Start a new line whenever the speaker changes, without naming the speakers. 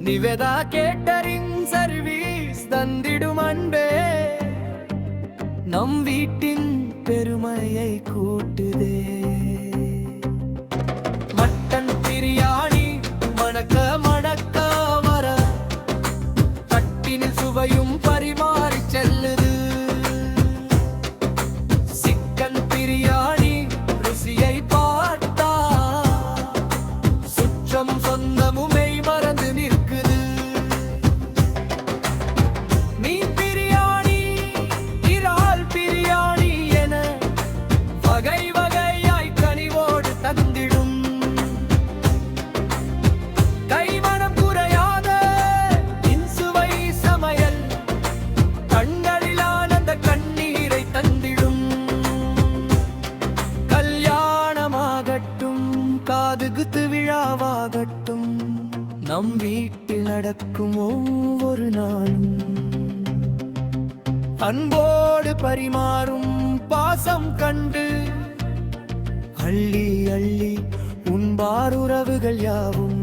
Nivetha catering service தந்திடும் அன்பே நம் வீட்டின் பெருமையை கூட்டுதே. மட்டன் பிரியாணி மணக்க மணக்க வர தட்டினில் சுவையும் பரிமாறி செல்லுது. சிக்கன் பிரியாணி ருசியை பார்த்தா சுற்றம் சொந்தமுமே மறந்து நிற்குது. மீன் பிரியாணி இறால் பிரியாணி என வகை வகையாய் கனிவோடு தந்திடும். கைமணம் குறையாத இன்சுவை சமையல் கண்களில் ஆனந்த கண்ணீரை தந்திடும். கல்யாணமாகட்டும் காதுகுத்து விழாவாகட்டும் நம் வீட்டில் நடக்கும் ஒவ்வொரு நாளும் அன்போடு பரிமாறும் பாசம் கண்டு அள்ளி அள்ளி உண்பார் உறவுகள் யாவும்.